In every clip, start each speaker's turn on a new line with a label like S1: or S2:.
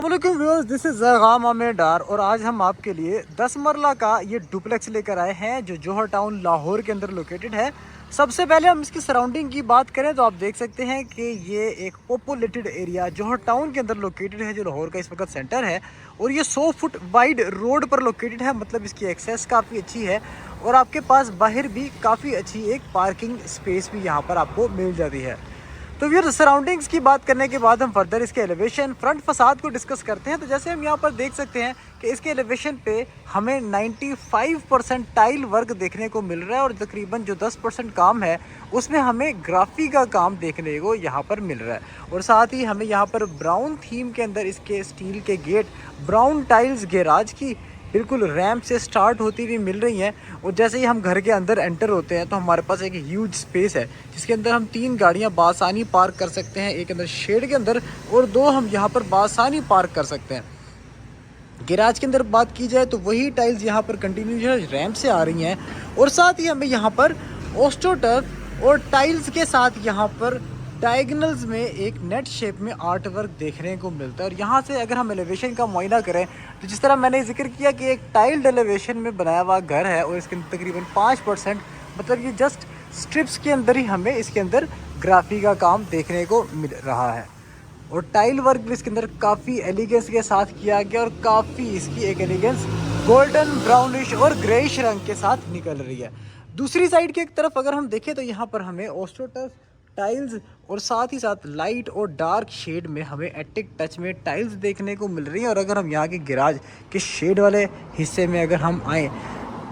S1: Viewers, this is Zargham डार और आज हम आपके लिए 10 मरला का ये डुप्लेक्स लेकर आए हैं जो जौहर टाउन लाहौर के अंदर लोकेटेड है। सबसे पहले हम इसकी सराउंडिंग की बात करें तो आप देख सकते हैं कि ये एक पॉपुलेटेड एरिया जौहर टाउन के अंदर लोकेटेड है, जो लाहौर का इस वक्त सेंटर है। और ये 100 फुट वाइड रोड पर लोकेटेड है, मतलब इसकी एक्सेस काफ़ी अच्छी है और आपके पास बाहर भी काफ़ी अच्छी एक पार्किंग स्पेस भी यहाँ पर आपको मिल जाती है। तो व्यूअर, सराउंडिंग्स की बात करने के बाद हम फर्दर इसके एलिवेशन फ्रंट फसाद को डिस्कस करते हैं। तो जैसे हम यहाँ पर देख सकते हैं कि इसके एलिवेशन पे हमें 95% टाइल वर्क देखने को मिल रहा है और तकरीबन जो 10% काम है उसमें हमें ग्राफी का काम देखने को यहाँ पर मिल रहा है। और साथ ही हमें यहाँ पर ब्राउन थीम के अंदर इसके स्टील के गेट, ब्राउन टाइल्स गैराज की बिल्कुल रैंप से स्टार्ट होती हुई मिल रही हैं। और जैसे ही हम घर के अंदर एंटर होते हैं तो हमारे पास एक ह्यूज स्पेस है जिसके अंदर हम 3 गाड़ियां बासानी पार्क कर सकते हैं, एक अंदर शेड के अंदर और 2 हम यहां पर बासानी पार्क कर सकते हैं। गैराज के अंदर बात की जाए तो वही टाइल्स यहाँ पर कंटिन्यू रैंप से आ रही हैं और साथ ही हमें यहाँ पर ऑस्ट्रोटर्फ और टाइल्स के साथ यहाँ पर डायगनल्स में एक नेट शेप में आर्ट वर्क देखने को मिलता है। और यहाँ से अगर हम एलिवेशन का मुआयना करें तो जिस तरह मैंने जिक्र किया कि एक टाइल्ड एलिवेशन में बनाया हुआ घर है और इसके अंदर तकरीबन 5%, मतलब ये जस्ट स्ट्रिप्स के अंदर ही हमें इसके अंदर ग्राफी का काम देखने को मिल रहा है। और टाइल वर्क भी इसके अंदर काफ़ी एलिगेंस के साथ किया गया और काफ़ी इसकी एक एलिगेंस गोल्डन ब्राउनिश और ग्रेइश रंग के साथ निकल रही है। दूसरी साइड की एक तरफ अगर हम देखें तो यहाँ पर हमें ऑस्ट्रोटर्फ टाइल्स और साथ ही साथ लाइट और डार्क शेड में हमें एटिक टच में टाइल्स देखने को मिल रही हैं। और अगर हम यहाँ के गैराज के शेड वाले हिस्से में अगर हम आएँ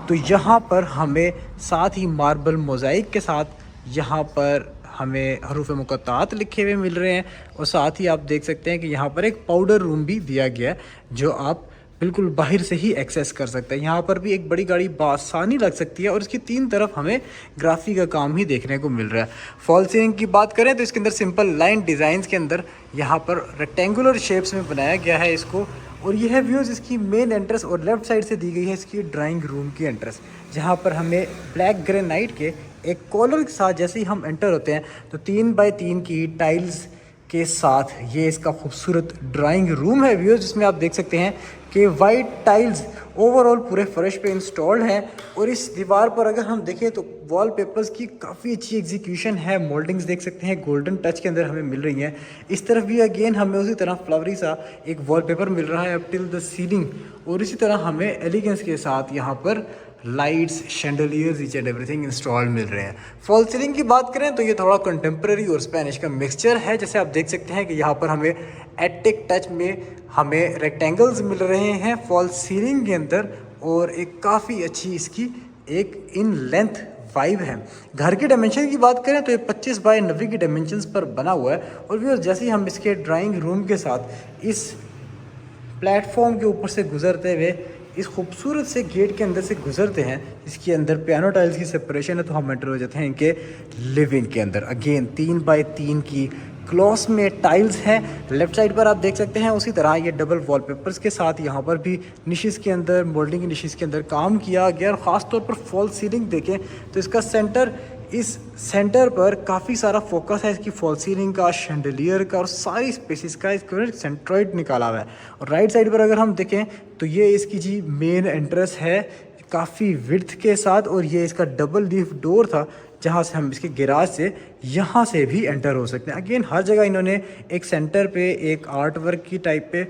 S1: तो यहाँ पर हमें साथ ही मार्बल मोज़ाइक के साथ यहाँ पर हमें हरूफ मुक़त्तात लिखे हुए मिल रहे हैं। और साथ ही आप देख सकते हैं कि यहाँ पर एक पाउडर रूम भी दिया गया है जो आप बिल्कुल बाहर से ही एक्सेस कर सकते हैं। यहाँ पर भी एक बड़ी गाड़ी बासानी लग सकती है और इसकी 3 तरफ हमें ग्राफी का काम ही देखने को मिल रहा है। फॉल सीलिंग की बात करें तो इसके अंदर सिंपल लाइन डिज़ाइंस के अंदर यहाँ पर रेक्टेंगुलर शेप्स में बनाया गया है इसको। और यह है व्यूज़ इसकी मेन एंट्रेंस और लेफ्ट साइड से दी गई है इसकी ड्राइंग रूम की एंट्रेंस, जहाँ पर हमें ब्लैक ग्रेनाइट के एक कॉलर के साथ जैसे ही हम एंटर होते हैं तो 3 बाय 3 की टाइल्स के साथ ये इसका खूबसूरत ड्राइंग रूम है व्यूअर्स, जिसमें आप देख सकते हैं कि वाइट टाइल्स ओवरऑल पूरे फर्श पे इंस्टॉल्ड हैं। और इस दीवार पर अगर हम देखें तो वॉलपेपर्स की काफ़ी अच्छी एग्जीक्यूशन है, मोल्डिंग्स देख सकते हैं गोल्डन टच के अंदर हमें मिल रही हैं। इस तरफ भी अगेन हमें उसी तरह फ्लावरी सा एक वॉलपेपर मिल रहा है अप टिल द सीलिंग। और इसी तरह हमें एलिगेंस के साथ यहाँ पर lights, chandeliers, each and everything installed मिल रहे हैं। फॉल सीलिंग की बात करें तो ये थोड़ा कंटेम्प्रेरी और स्पेनिश का मिक्सचर है। जैसे आप देख सकते हैं कि यहाँ पर हमें एटिक टच में हमें रेक्टेंगल्स मिल रहे हैं फॉल सीलिंग के अंदर और एक काफ़ी अच्छी इसकी एक इन लेंथ वाइब है। घर के डायमेंशन की बात करें तो ये 25 बाय 90 की डायमेंशंस पर बना हुआ है। और भी जैसे ही हम इसके ड्राइंग रूम के साथ इस प्लेटफॉर्म के ऊपर से गुजरते हुए इस खूबसूरत से गेट के अंदर से गुजरते हैं, इसके अंदर पियानो टाइल्स की सेपरेशन है, तो हम एंटर हो जाते हैं इनके लिविंग के अंदर। अगेन 3 बाय 3 की क्लॉस में टाइल्स हैं। लेफ्ट साइड पर आप देख सकते हैं उसी तरह ये डबल वॉलपेपर्स के साथ यहाँ पर भी निशेस के अंदर, मोल्डिंग की निशेस के अंदर काम किया गया। और ख़ास तौर पर फॉल सीलिंग देखें तो इसका सेंटर, इस सेंटर पर काफ़ी सारा फोकस है इसकी फॉल सीलिंग का, शैंडलियर का और सारी स्पेसिस का इसको सेंट्रॉइड निकाला हुआ है। और राइट साइड पर अगर हम देखें तो ये इसकी जी मेन एंट्रेंस है काफ़ी विड्थ के साथ। और ये इसका डबल लीफ डोर था जहाँ से हम इसके गैराज से यहाँ से भी एंटर हो सकते हैं। अगेन हर जगह इन्होंने एक सेंटर पे एक आर्ट वर्क की टाइप पे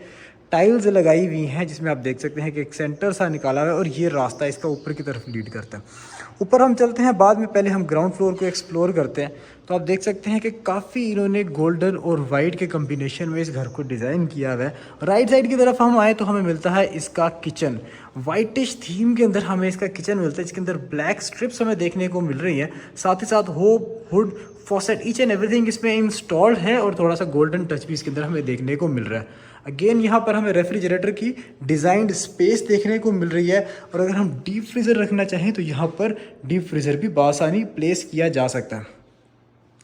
S1: टाइल्स लगाई हुई हैं, जिसमें आप देख सकते हैं कि एक सेंटर सा निकाला हुआ है और ये रास्ता इसका ऊपर की तरफ लीड करता है। ऊपर हम चलते हैं बाद में, पहले हम ग्राउंड फ्लोर को एक्सप्लोर करते हैं। तो आप देख सकते हैं कि काफ़ी इन्होंने गोल्डन और वाइट के कम्बिनेशन में इस घर को डिज़ाइन किया हुआ है। राइट साइड की तरफ हम आए तो हमें मिलता है इसका किचन। वाइटिश थीम के अंदर हमें इसका किचन मिलता है, जिसके अंदर ब्लैक स्ट्रिप्स हमें देखने को मिल रही हैं। साथ ही साथ hope, hood, faucet, each and everything इसमें इंस्टॉल्ड है और थोड़ा सा गोल्डन टच भी इसके अंदर हमें देखने को मिल रहा है। अगेन यहाँ पर हमें रेफ्रिजरेटर की डिज़ाइंड स्पेस देखने को मिल रही है। और अगर हम डीप फ्रीज़र रखना चाहें तो यहाँ पर डीप फ्रीज़र भी बासानी प्लेस किया जा सकता है।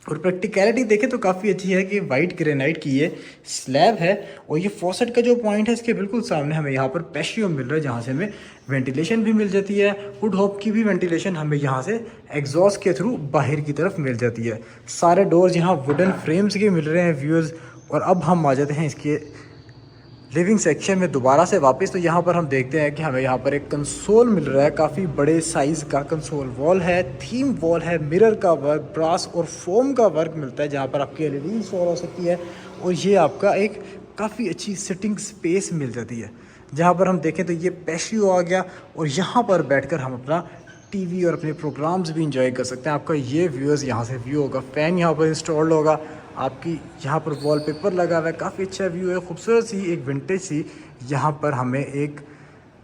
S1: और प्रैक्टिकलिटी देखें तो काफ़ी अच्छी है कि वाइट ग्रेनाइट की ये स्लैब है। और ये फॉसेट का जो पॉइंट है इसके बिल्कुल सामने हमें यहाँ पर पैशियो मिल रहा है, जहाँ से हमें वेंटिलेशन भी मिल जाती है। वुड होप की भी वेंटिलेशन हमें यहाँ से एग्जॉस्ट के थ्रू बाहर की तरफ मिल जाती है। सारे डोर्स यहाँ वुडन फ्रेम्स के मिल रहे हैं व्यूअर्स। और अब हम आ जाते हैं इसके लिविंग सेक्शन में दोबारा से वापस। तो यहाँ पर हम देखते हैं कि हमें यहाँ पर एक कंसोल मिल रहा है, काफ़ी बड़े साइज़ का कंसोल वॉल है, थीम वॉल है, मिरर का वर्क, ब्रास और फोम का वर्क मिलता है जहाँ पर आपकी एलईडी इंस्टॉल हो सकती है। और ये आपका एक काफ़ी अच्छी सिटिंग स्पेस मिल जाती है जहाँ पर हम देखें तो ये पैशियो आ गया और यहाँ पर बैठकर हम अपना टीवी और अपने प्रोग्राम्स भी इंजॉय कर सकते हैं। आपका ये व्यूअर्स यहाँ से व्यू होगा, फ़ैन यहाँ पर इंस्टॉल्ड होगा, आपकी यहाँ पर वॉलपेपर लगा हुआ है, काफ़ी अच्छा व्यू है, खूबसूरत सी एक विंटेज सी यहाँ पर हमें एक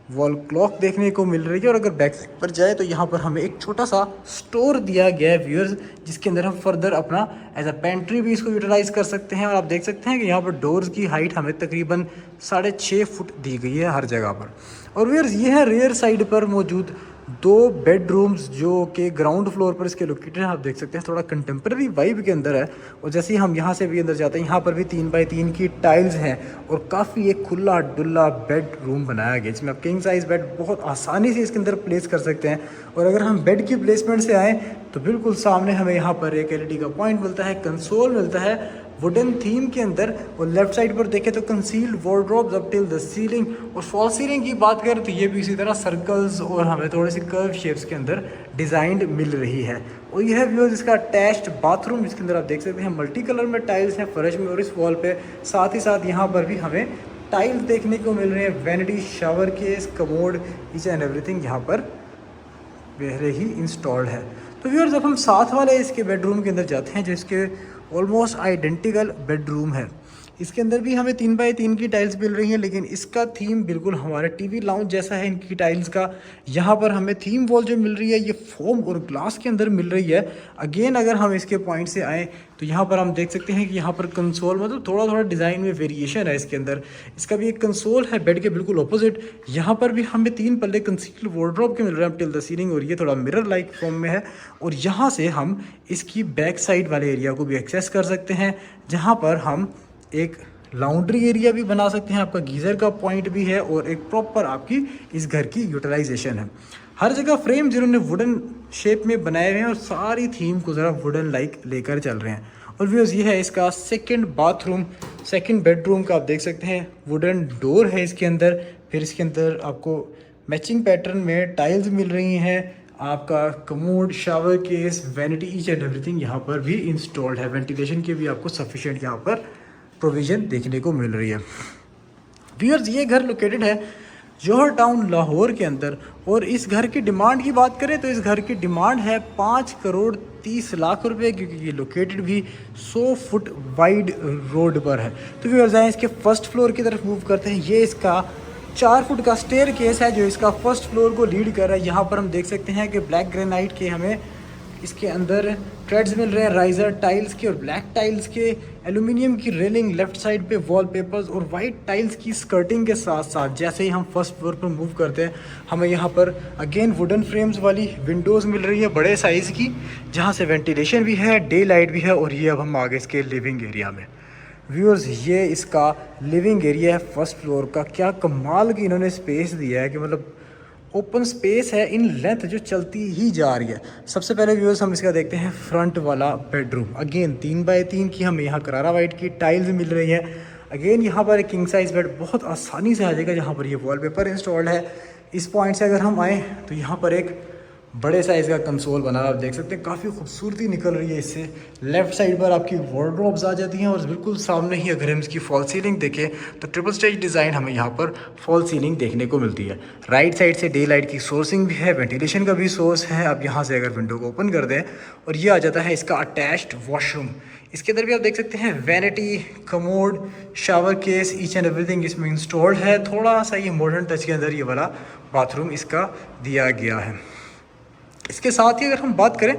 S1: वॉल क्लॉक देखने को मिल रही है। और अगर बैक साइड पर जाए तो यहाँ पर हमें एक छोटा सा स्टोर दिया गया है व्यूअर्स, जिसके अंदर हम फर्दर अपना एज अ पेंट्री भी इसको यूटिलाइज़ कर सकते हैं। और आप देख सकते हैं कि यहाँ पर डोर्स की हाइट हमें तकरीबन 6.5 फुट दी गई है हर जगह पर। और व्यूअर्स ये है रेयर साइड पर मौजूद 2 बेडरूम्स जो कि ग्राउंड फ्लोर पर इसके लोकेटेड हैं। आप देख सकते हैं थोड़ा कंटेम्प्रेरी वाइब के अंदर है। और जैसे ही हम यहाँ से भी अंदर जाते हैं, यहाँ पर भी 3x3 की टाइल्स हैं और काफ़ी एक खुला डुल्ला बेडरूम बनाया गया जिसमें आप किंग साइज़ बेड बहुत आसानी से इसके अंदर प्लेस कर सकते हैं। और अगर हम बेड की प्लेसमेंट से आएँ तो बिल्कुल सामने हमें यहाँ पर एक एलईडी का पॉइंट मिलता है, कंसोल मिलता है वुडन थीम के अंदर। और लेफ्ट साइड पर देखें तो concealed wardrobes up till the ceiling. और फॉल सीलिंग की बात करें तो ये भी इसी तरह सर्कल्स और हमें थोड़ी सी कर्व शेप्स के अंदर डिज़ाइंड मिल रही है। और यह व्यूअर्स इसका अटैच्ड बाथरूम, जिसके अंदर आप देख सकते हैं मल्टी कलर में टाइल्स हैं फर्श में और इस वॉल पे। साथ ही साथ यहाँ पर भी हमें टाइल्स देखने को मिल रहे हैं, vanity, shower case, commode, each and everything यहाँ पर पहले ही इंस्टॉल्ड है। तो व्यूअर्स जब हम साथ वाले इसके बेडरूम के अंदर जाते हैं जो इसके ऑलमोस्ट आइडेंटिकल बेडरूम है, इसके अंदर भी हमें 3x3 की टाइल्स मिल रही हैं, लेकिन इसका थीम बिल्कुल हमारे टीवी लाउंज जैसा है इनकी टाइल्स का। यहाँ पर हमें थीम वॉल जो मिल रही है ये फोम और ग्लास के अंदर मिल रही है। अगेन अगर हम इसके पॉइंट से आएँ तो यहाँ पर हम देख सकते हैं कि यहाँ पर कंसोल मतलब थोड़ा थोड़ा डिज़ाइन में वेरिएशन है इसके अंदर। इसका भी एक कंसोल है बेड के बिल्कुल ऑपोजिट। यहाँ पर भी हमें 3 पल्ले कंसील्ड वार्डरोब के मिल रहे हैं टिल द सीलिंग और ये थोड़ा मिरर लाइक फॉर्म में है। और यहाँ से हम इसकी बैक साइड वाले एरिया को भी एक्सेस कर सकते हैं जहाँ पर हम एक लॉन्ड्री एरिया भी बना सकते हैं, आपका गीज़र का पॉइंट भी है और एक प्रॉपर आपकी इस घर की यूटिलाइजेशन है। हर जगह फ्रेम जिन्होंने वुडन शेप में बनाए हुए हैं और सारी थीम को ज़रा वुडन लाइक लेकर चल रहे हैं। और व्यूअर्स ये है इसका सेकंड बाथरूम, सेकंड बेडरूम का आप देख सकते हैं वुडन डोर है इसके अंदर। फिर इसके अंदर आपको मैचिंग पैटर्न में टाइल्स मिल रही हैं, आपका commode, shower case, vanity, each and everything यहाँ पर भी इंस्टॉल्ड है। वेंटिलेशन के भी आपको सफिशिएंट यहाँ पर प्रोविज़न देखने को मिल रही है। व्यूअर्स ये घर लोकेटेड है जौहर टाउन लाहौर के अंदर। और इस घर की डिमांड की बात करें तो इस घर की डिमांड है 5,30,00,000 रुपये, क्योंकि ये लोकेटेड भी 100 फुट वाइड रोड पर है। तो व्यूअर्स आए इसके फर्स्ट फ्लोर की तरफ मूव करते हैं। ये इसका 4 फुट का स्टेयर केस है जो इसका फर्स्ट फ्लोर को लीड कर रहा है। यहाँ पर हम देख सकते हैं कि ब्लैक ग्रेनाइट के हमें इसके अंदर थ्रेड्स मिल रहे हैं, राइजर टाइल्स के और ब्लैक टाइल्स के, एल्यूमिनियम की रेलिंग, लेफ्ट साइड पे वॉलपेपर्स और वाइट टाइल्स की स्कर्टिंग के साथ साथ जैसे ही हम फर्स्ट फ्लोर पर मूव करते हैं हमें यहाँ पर अगेन वुडन फ्रेम्स वाली विंडोज़ मिल रही है बड़े साइज़ की, जहाँ से वेंटिलेशन भी है, डे लाइट भी है। और ये अब हम आगे इसके लिविंग एरिया में। व्यूअर्स ये इसका लिविंग एरिया है फर्स्ट फ्लोर का। क्या कमाल की इन्होंने स्पेस दिया है कि मतलब ओपन स्पेस है इन लेंथ जो चलती ही जा रही है। सबसे पहले व्यूअर्स हम इसका देखते हैं फ्रंट वाला बेडरूम। अगेन 3x3 की हमें यहाँ करारा वाइट की टाइल्स मिल रही है। अगेन यहाँ पर एक किंग साइज़ बेड बहुत आसानी से आ जाएगा जहाँ पर ये वॉलपेपर इंस्टॉल्ड है। इस पॉइंट से अगर हम आएँ तो यहाँ पर एक बड़े साइज़ का कंसोल बना आप देख सकते हैं, काफ़ी खूबसूरती निकल रही है इससे। लेफ्ट साइड पर आपकी वार्डरोब्स आ जाती हैं और बिल्कुल सामने ही अगर हम इसकी फॉल सीलिंग देखें तो ट्रिपल स्टेज डिज़ाइन हमें यहाँ पर फॉल सीलिंग देखने को मिलती है। राइट साइड से डे लाइट की सोर्सिंग भी है, वेंटिलेशन का भी सोर्स है। अब यहाँ से अगर विंडो को ओपन कर दें और ये आ जाता है इसका अटैच्ड वॉशरूम। इसके अंदर भी आप देख सकते हैं vanity, commode, shower case, each and everything इसमें इंस्टॉल्ड है। थोड़ा सा ये मॉडर्न टच के अंदर ये वाला बाथरूम इसका दिया गया है। इसके साथ ही अगर हम बात करें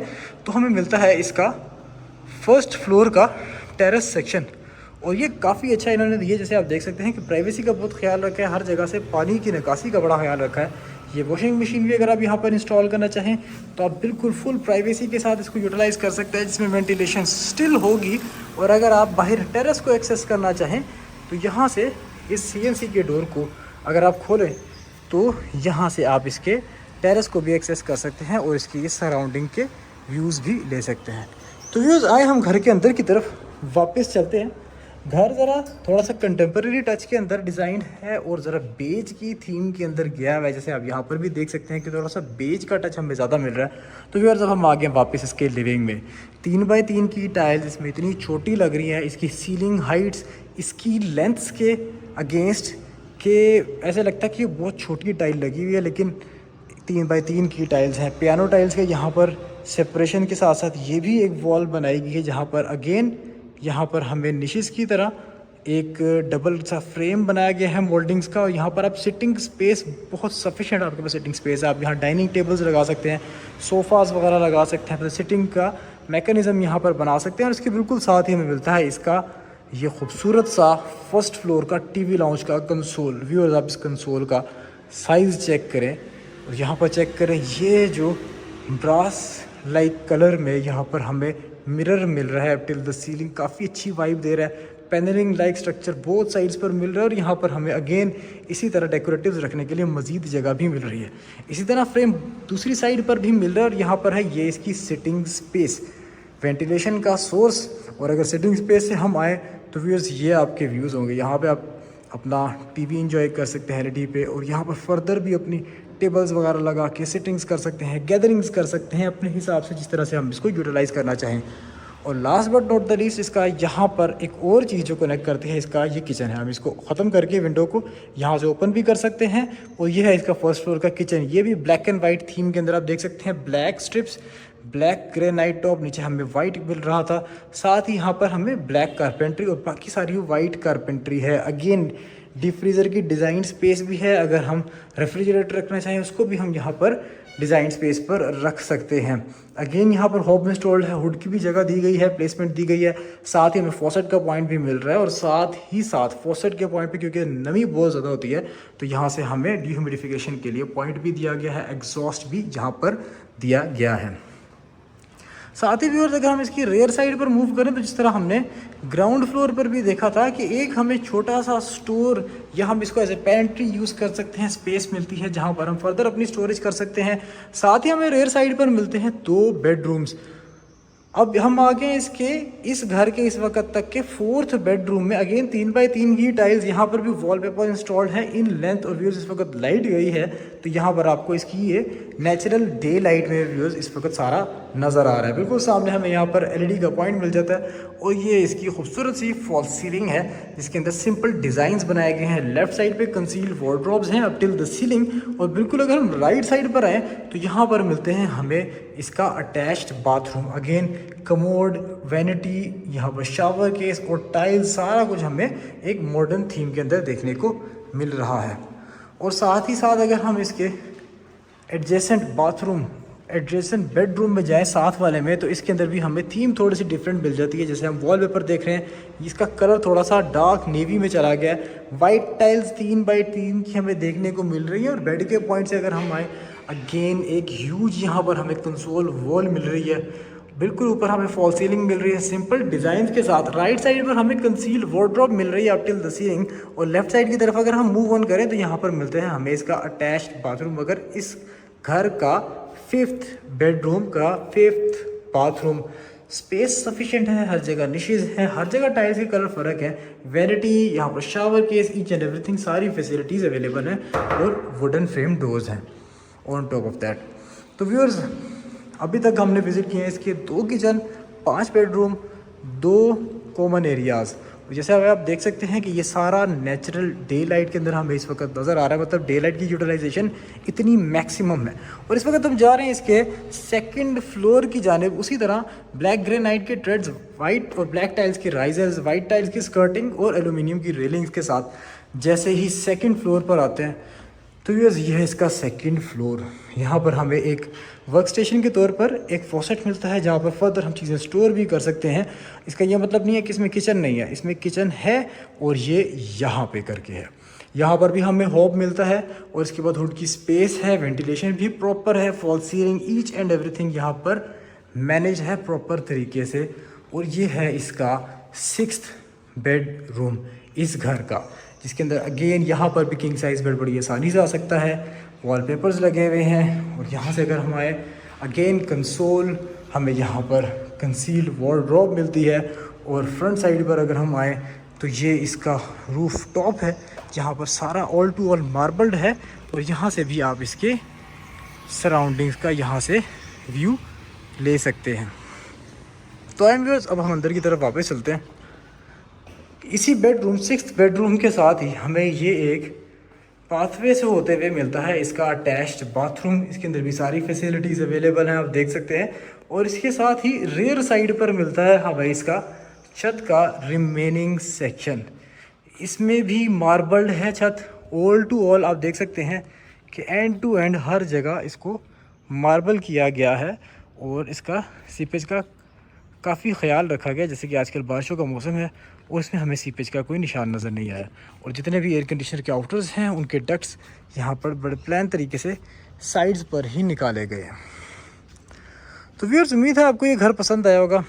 S1: तो हमें मिलता है इसका फर्स्ट फ्लोर का टेरेस सेक्शन। और ये काफ़ी अच्छा इन्होंने दिया, जैसे आप देख सकते हैं कि प्राइवेसी का बहुत ख्याल रखा है, हर जगह से पानी की निकासी का बड़ा ख्याल रखा है। ये वॉशिंग मशीन भी अगर आप यहाँ पर इंस्टॉल करना चाहें तो आप बिल्कुल फुल प्राइवेसी के साथ इसको यूटिलाइज़ कर सकते हैं, जिसमें वेंटिलेशन स्टिल होगी। और अगर आप बाहर टेरेस को एक्सेस करना चाहें तो यहाँ से इस CNC के डोर को अगर आप खोलें तो यहाँ से आप इसके टेरेस को भी एक्सेस कर सकते हैं और इसकी सराउंडिंग के व्यूज़ भी ले सकते हैं। तो व्यूज़ आए हम घर के अंदर की तरफ वापस चलते हैं। घर ज़रा थोड़ा सा कंटेम्प्रेरी टच के अंदर डिज़ाइन है और ज़रा बेज की थीम के अंदर गया हुआ है। जैसे आप यहाँ पर भी देख सकते हैं कि थोड़ा सा बेज का टच हमें ज़्यादा मिल रहा है। तो फिर जब हम आ गए वापस इसके लिविंग में, 3x3 की टाइल्स इसमें इतनी छोटी लग रही है, इसकी सीलिंग हाइट्स इसकी लेंथ्स के अगेंस्ट के ऐसे लगता है कि बहुत छोटी टाइल लगी हुई है, लेकिन 3x3 की टाइल्स हैं। पियानो टाइल्स के यहाँ पर सेपरेशन के साथ साथ ये भी एक वॉल बनाई गई है, जहाँ पर अगेन यहाँ पर हमें निशेस की तरह एक डबल सा फ्रेम बनाया गया है मोल्डिंग्स का। और यहाँ पर आप सिटिंग स्पेस बहुत सफिशेंट आपके पास सिटिंग स्पेस है। आप यहाँ डाइनिंग टेबल्स लगा सकते हैं, सोफ़ाज़ वगैरह लगा सकते हैं, तो सिटिंग का मैकेनिज़्म यहाँ पर बना सकते हैं। और इसके बिल्कुल साथ ही हमें मिलता है इसका ये खूबसूरत सा फर्स्ट फ्लोर का टीवी लाउंज का कंसोल। व्यूअर्स आप इस कंसोल का साइज़ चेक करें और यहाँ पर चेक करें, ये जो ब्रास लाइक कलर में यहाँ पर हमें मिरर मिल रहा है टिल द सीलिंग, काफ़ी अच्छी वाइब दे रहा है। Panelling like structure both sides पर मिल रहा है और यहाँ पर हमें अगेन इसी तरह डेकोरेटिव्स रखने के लिए मज़ीद जगह भी मिल रही है। इसी तरह फ्रेम दूसरी साइड पर भी मिल रहा है और यहाँ पर है ये इसकी सिटिंग स्पेस, वेंटिलेशन का सोर्स। और अगर सिटिंग स्पेस से हम आए तो व्यूअर्स ये आपके व्यूज़ होंगे। यहाँ पे आप अपना टीवी एंजॉय कर सकते हैं एलईडी पे, और यहाँ पर फर्दर भी अपनी टेबल्स वगैरह लगा के सिटिंग्स कर सकते हैं, गैदरिंग्स कर सकते हैं अपने हिसाब से, जिस तरह से हम इसको यूटिलाइज़ करना चाहें। और last but not the least इसका यहाँ पर एक और चीज़ जो कनेक्ट करती है इसका ये किचन है। हम इसको ख़त्म करके विंडो को यहाँ से ओपन भी कर सकते हैं। और ये है इसका फर्स्ट फ्लोर का किचन। ये भी ब्लैक एंड वाइट थीम के अंदर आप देख सकते हैं, black strips, black granite top, नीचे हमें वाइट मिल रहा था, साथ ही यहाँ पर हमें ब्लैक कारपेंट्री और बाकी सारी वाइट कारपेंट्री है। अगेन डीप फ्रीज़र की डिज़ाइन स्पेस भी है, अगर हम रेफ्रिजरेटर रखना चाहें उसको भी हम यहाँ पर डिज़ाइन स्पेस पर रख सकते हैं। अगेन यहाँ पर हॉब इंस्टॉल्ड है, हुड की भी जगह दी गई है, प्लेसमेंट दी गई है, साथ ही हमें फॉसेट का पॉइंट भी मिल रहा है। और साथ ही साथ फॉसेट के पॉइंट पे क्योंकि नमी बहुत ज़्यादा होती है तो यहाँ से हमें डिह्यूमिडिफिकेशन के लिए पॉइंट भी दिया गया है, एग्जॉस्ट भी यहाँ पर दिया गया है। साथ ही व्यूअर्स अगर हम इसकी रेयर साइड पर मूव करें तो जिस तरह हमने ग्राउंड फ्लोर पर भी देखा था कि एक हमें छोटा सा स्टोर या हम इसको एज ए पेंट्री यूज़ कर सकते हैं, स्पेस मिलती है जहां पर हम फर्दर अपनी स्टोरेज कर सकते हैं। साथ ही हमें रेयर साइड पर मिलते हैं 2 बेडरूम्स। अब हम आ गए इसके इस घर के इस वक्त तक के 4th बेडरूम में। अगेन 3x3 की टाइल्स, यहाँ पर भी वॉलपेपर इंस्टॉल्ड है इन लेंथ। और व्यूअर्स इस वक्त लाइट गई है तो यहाँ पर आपको इसकी ये नेचुरल डे लाइट में व्यूअर्स इस वक्त सारा नज़र आ रहा है। बिल्कुल सामने हमें यहाँ पर एलईडी का पॉइंट मिल जाता है। और ये इसकी खूबसूरत सी फॉल सीलिंग है जिसके अंदर सिंपल डिज़ाइंस बनाए गए हैं। लेफ्ट साइड पे कंसील्ड वार्डरोब्स हैं अप टिल द सीलिंग। और बिल्कुल अगर हम राइट साइड पर आएँ तो यहाँ पर मिलते हैं हमें इसका attached bathroom. Again commode, vanity, यहाँ पर शावर केस और टाइल्स, सारा कुछ हमें एक मॉडर्न थीम के अंदर देखने को मिल रहा है। और साथ ही साथ अगर हम इसके एडजेसेंट बेडरूम में जाएं साथ वाले में, तो इसके अंदर भी हमें थीम थोड़ी सी डिफरेंट मिल जाती है। जैसे हम वॉलपेपर देख रहे हैं, इसका कलर थोड़ा सा डार्क नेवी में चला गया है। वाइट टाइल्स 3x3 की हमें देखने को मिल रही है। और बेड के पॉइंट से अगर हम आए, अगेन एक ह्यूज यहाँ पर हमें कंसोल वॉल मिल रही है। बिल्कुल ऊपर हमें फॉल सीलिंग मिल रही है सिंपल डिज़ाइन के साथ। राइट साइड पर हमें कंसील वार्डरोब मिल रही है अप टिल द सीलिंग। और लेफ्ट साइड की तरफ अगर हम मूव ऑन करें तो यहाँ पर मिलते हैं हमें इसका अटैच्ड बाथरूम। अगर इस घर का 5th बेडरूम का 5th बाथरूम, स्पेस सफिशिएंट है, हर जगह निशेज है, हर जगह टाइल्स के कलर फ़र्क है, वैनिटी, यहाँ पर shower case, each and everything, सारी फैसिलिटीज़ अवेलेबल हैं। और वुडन फ्रेम डोर्स हैं ऑन टॉप ऑफ दैट। तो व्यूअर्स अभी तक हमने विज़िट किए हैं इसके 2 किचन, 5 बेडरूम, 2 कॉमन एरियाज़। जैसे अब आप देख सकते हैं कि ये सारा नेचुरल डे लाइट के अंदर हमें इस वक्त नज़र आ रहा है, मतलब डे लाइट की यूटिलाइजेशन इतनी मैक्सिमम है। और इस वक्त हम जा रहे हैं इसके 2nd फ्लोर की जानिब। उसी तरह ब्लैक ग्रेनाइट के ट्रेड्स, वाइट और ब्लैक टाइल्स के राइजर्स, वाइट टाइल्स की स्कर्टिंग और एल्यूमिनियम की रेलिंग्स के साथ जैसे ही 2nd फ्लोर पर आते हैं तो ये है इसका 2nd फ्लोर। यहाँ पर हमें एक वर्क स्टेशन के तौर पर एक फॉसेट मिलता है जहाँ पर फर्दर हम चीज़ें स्टोर भी कर सकते हैं। इसका ये मतलब नहीं है कि इसमें किचन नहीं है, इसमें किचन है और ये यहाँ पे करके है। यहाँ पर भी हमें हॉब मिलता है और इसके बाद हुड की स्पेस है, वेंटिलेशन भी प्रॉपर है, fall ceiling, each and everything यहाँ पर मैनेज है प्रॉपर तरीके से। और ये है इसका 6th बेडरूम इस घर का, जिसके अंदर अगेन यहाँ पर भी किंग साइज़ बेड बड़ी आसानी से आ सकता है। वॉलपेपर्स लगे हुए हैं। और यहाँ से अगर हम आए, अगेन कंसोल, हमें यहाँ पर कंसील्ड वार्डरोब मिलती है। और फ्रंट साइड पर अगर हम आए तो ये इसका रूफ टॉप है जहाँ पर सारा ऑल टू ऑल मार्बल्ड है और यहाँ से भी आप इसके सराउंडिंग्स का यहाँ से व्यू ले सकते हैं। तो व्यूअर्स अब हम अंदर की तरफ वापस चलते हैं। इसी बेडरूम 6th बेडरूम के साथ ही हमें ये एक पाथवे से होते हुए मिलता है इसका अटैच्ड बाथरूम। इसके अंदर भी सारी फैसिलिटीज़ अवेलेबल हैं, आप देख सकते हैं। और इसके साथ ही रेयर साइड पर मिलता है हमें इसका छत का रिमेनिंग सेक्शन। इसमें भी मार्बल्ड है छत, ऑल टू ऑल आप देख सकते हैं कि एंड टू एंड हर जगह इसको मार्बल किया गया है। और इसका सीपेज का काफ़ी ख्याल रखा गया, जैसे कि आजकल बारिशों का मौसम है और इसमें हमें सीपेज का कोई निशान नज़र नहीं आया। और जितने भी एयर कंडीशनर के आउटर्स हैं उनके डक्ट्स यहाँ पर बड़े प्लान तरीके से साइड्स पर ही निकाले गए हैं। तो व्यूअर्स उम्मीद है आपको ये घर पसंद आया होगा।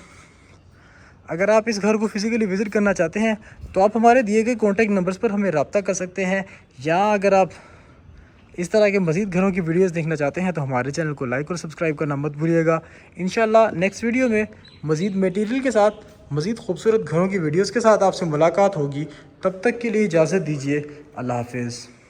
S1: अगर आप इस घर को फिज़िकली विज़िट करना चाहते हैं तो आप हमारे दिए गए कॉन्टैक्ट नंबर्स पर हमें रब्ता कर सकते हैं, या अगर आप इस तरह के मज़ीद घरों की वीडियोस देखना चाहते हैं तो हमारे चैनल को लाइक और सब्सक्राइब करना मत भूलिएगा। इंशाल्लाह नेक्स्ट वीडियो में मज़ीद मटेरियल के साथ, मज़ीद खूबसूरत घरों की वीडियोस के साथ आपसे मुलाकात होगी। तब तक के लिए इजाज़त दीजिए। अल्लाह हाफ़िज़।